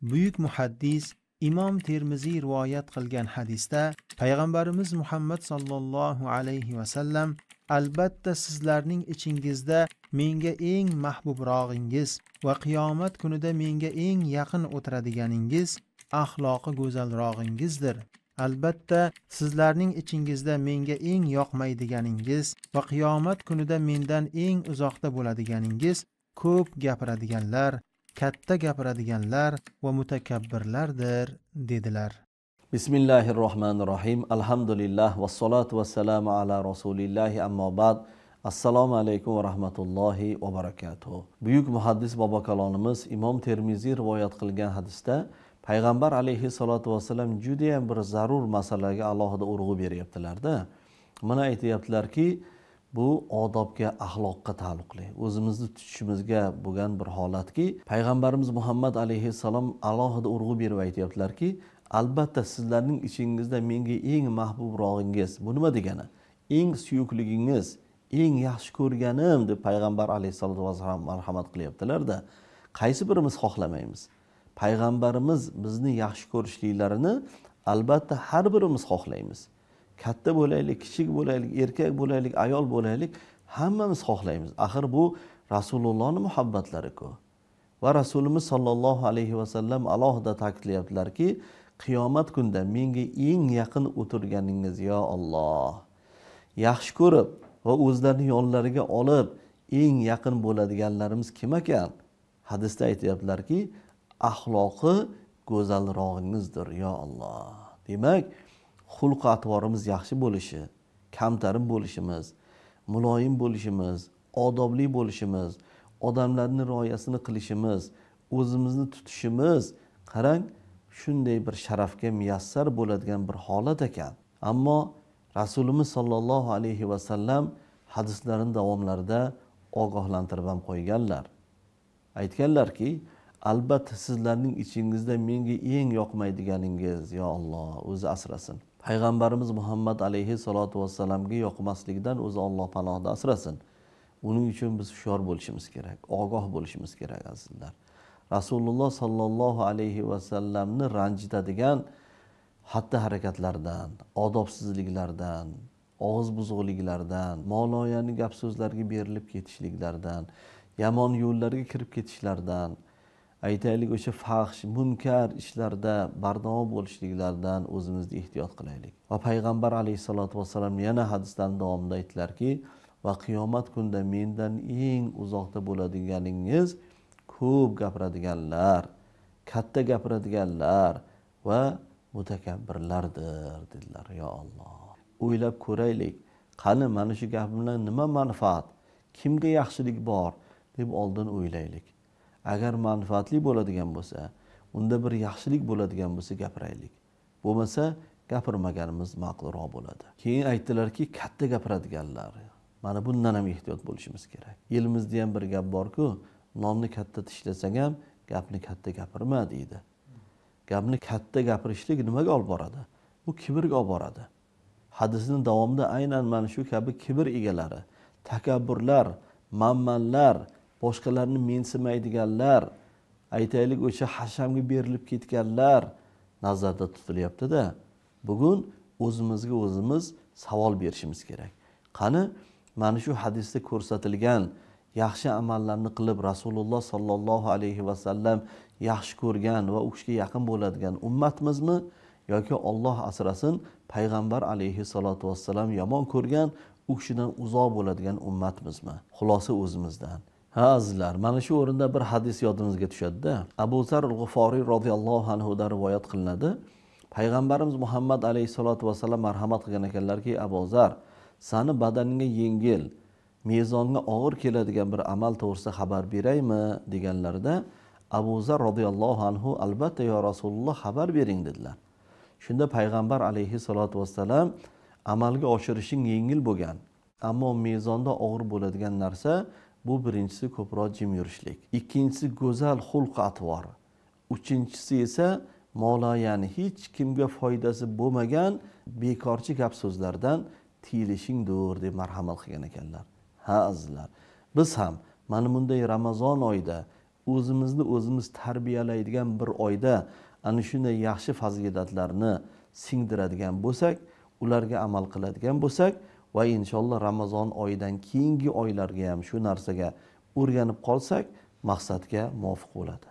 Buyuk muhaddis Imom Termiziy rivoyat qilgan hadisda payg'ambarimiz Muhammad sallallohu alayhi va sallam albatta sizlarning ichingizda menga eng mahbubrog'ingiz va qiyomat kunida menga eng yaqin o'tiradiganingiz axloqi go'zalrog'ingizdir. Albatta sizlarning ichingizda menga eng yoqmaydiganingiz va qiyomat kunida mendan eng uzoqda bo'ladiganingiz ko'p gapiradiganlar, katta gapiradiganlar va mutakabbirlardir dedilar. Bismillahirrohmanirrohim. Alhamdulillah vassalatu vassalamu ala rasulillahi amma ba'd. Assalomu alaykum va rahmatullohi va barakatuh. Buyuk muhaddis bobokalonimiz Imom Termiziy rivoyat qilgan hadisda payg'ambar alayhissalatu vassalam juda ham bir zarur masalaga alohida urg'u beryaptilar-da. Mana aytayaptilarki, bu odobga, axloqqa taalluqli. O'zimizni tutishimizga bo'lgan bir holatki, payg'ambarimiz Muhammad alayhissalom alohida urg'u berib aytayaptilarki, albatta sizlarning ichingizda menga eng mahbubrog'ingiz, bu nima degani? Eng suyukligingiz, eng yaxshi ko'rganim deb payg'ambar alayhissalatu vassalam marhamat qilyaptilar-da. Qaysi birimiz xohlamaymiz? Payg'ambarimiz bizni yaxshi ko'rishliklarini albatta har birimiz xohlaymiz. Katta bo'laylik, kichik bo'laylik, erkak bo'laylik, ayol bo'laylik, hammamiz xohlaymiz. Axir bu Rasulullohning muhabbatlari-ku. Va Rasulimiz sallallohu alayhi va sallam alohida ta'kidlayaptilarki, qiyomat kunida menga eng yaqin o'tirganingiz yo Alloh. Yaxshi ko'rib va o'zlarini yonlariga olib eng yaqin bo'ladiganlarimiz kim ekan? Hadisda aytayaptilarki, axloqi go'zalrog'ingizdir yo Alloh. Demak, xulq atvorimiz yaxshi bo'lishi, kamtarin bo'lishimiz, muloyim bo'lishimiz, odobli bo'lishimiz, odamlarning rioyasini qilishimiz, o'zimizni tutishimiz, qarang, shunday bir sharafga muyassar bo'ladigan bir holat ekan. Ammo Rasulimiz sallallohu alayhi va sallam hadislarining davomlarida ogohlantirib ham qo'yganlar. Aytganlarki, albatta sizlarning ichingizda menga eng yoqmaydiganingiz yo Alloh o'zi asrasin. Payg'ambarimiz Muhammad alayhissalatu vassalamga yoqmaslikdan o'zi Alloh panohida asrasin. Uning uchun biz hushyor bo'lishimiz kerak, ogoh bo'lishimiz kerak azizlar. Rasululloh sallallohu alayhi va sallamni ranjitadigan xatti harakatlardan, odobsizliklardan, og'iz buzuqliklardan, moloyani gap so'zlarga berilib ketishliklardan, yomon yo'llarga kirib ketishlardan, aytaylik o'sha fahsh, munkar ishlarda bardavom bo'lishliklardan o'zimizni ehtiyot qilaylik. Va payg'ambar alayhissalatu vassalam yana hadisdan davomida aytdilarki, va qiyomat kunida mendan eng uzoqda bo'ladiganingiz ko'p gapiradiganlar, katta gapiradiganlar va mutakabbirlardir dedilar. Yo Alloh. O'ylab ko'raylik, qani mana shu gap bilan nima manfaat, kimga yaxshilik bor deb oldin o'ylaylik. Agar manfaatli bo'ladigan bo'lsa, unda bir yaxshilik bo'ladigan bo'lsa gapiraylik. Bo'lmasa gapirmaganimiz ma'qulroq bo'ladi. Keyin aytdilarki, katta gapiradiganlar. Mana bundan ham ehtiyot bo'lishimiz kerak. Elimizda ham bir gap bor-ku, nonni katta tishlasang ham gapni katta gapirma deydi. Gapni katta gapirishlik nimaga olib boradi? Bu kibrga olib boradi. Hadisning davomida aynan mana shu kabi kibr egalari, takabburlar, manmanlar, boshqalarni mensimaydiganlar, aytaylik o'sha hashamga berilib ketganlar nazarda tutilyapti-da. Bugun o'zimizga o'zimiz savol berishimiz kerak. Qani mana shu hadisda ko'rsatilgan yaxshi amallarni qilib Rasululloh sallallohu alayhi va sallam yaxshi ko'rgan va u kishiga yaqin bo'ladigan ummatmizmi yoki Alloh asrasin payg'ambar alayhissalatu vassalam yomon ko'rgan u kishidan uzoq bo'ladigan ummatmizmi? Xulosa o'zimizdan. Ha azizlar, mana shu o'rinda bir hadis yodimizga tushadi-da. Abu Zar al-G'iforiy radhiyallohu anhu dan rivoyat qilinadi. Payg'ambarimiz Muhammad alayhissalatu vassalam marhamat qilgan ekanlarki, Abu Zar, seni badaningga yengil, mezonga og'ir keladigan bir amal to'g'risida xabar beraymi deganlarida Abu Zar radhiyallohu anhu albatta yo Rasululloh xabar bering dedilar. Shunda payg'ambar alayhissalatu vassalam amalga oshirishing yengil bo'lgan, ammo mezonda og'ir bo'ladigan narsa bu birinchisi ko'proq jim yurishlik, ikkinchisi go'zal xulq atvor, uchinchisi esa moloyani hech kimga foydasi bo'lmagan bekorchi gap so'zlardan tiyilishingdir deb marhamat qilgan ekanlar. Ha azizlar, biz ham mana bunday Ramazon oyida o'zimizni o'zimiz tarbiyalaydigan bir oyda ana shunday yaxshi fazilatlarni singdiradigan bo'lsak, ularga amal qiladigan bo'lsak va inshaalloh Ramazon oyidan keyingi oylarga ham shu narsaga o'rganib qolsak, maqsadga muvofiq bo'ladi.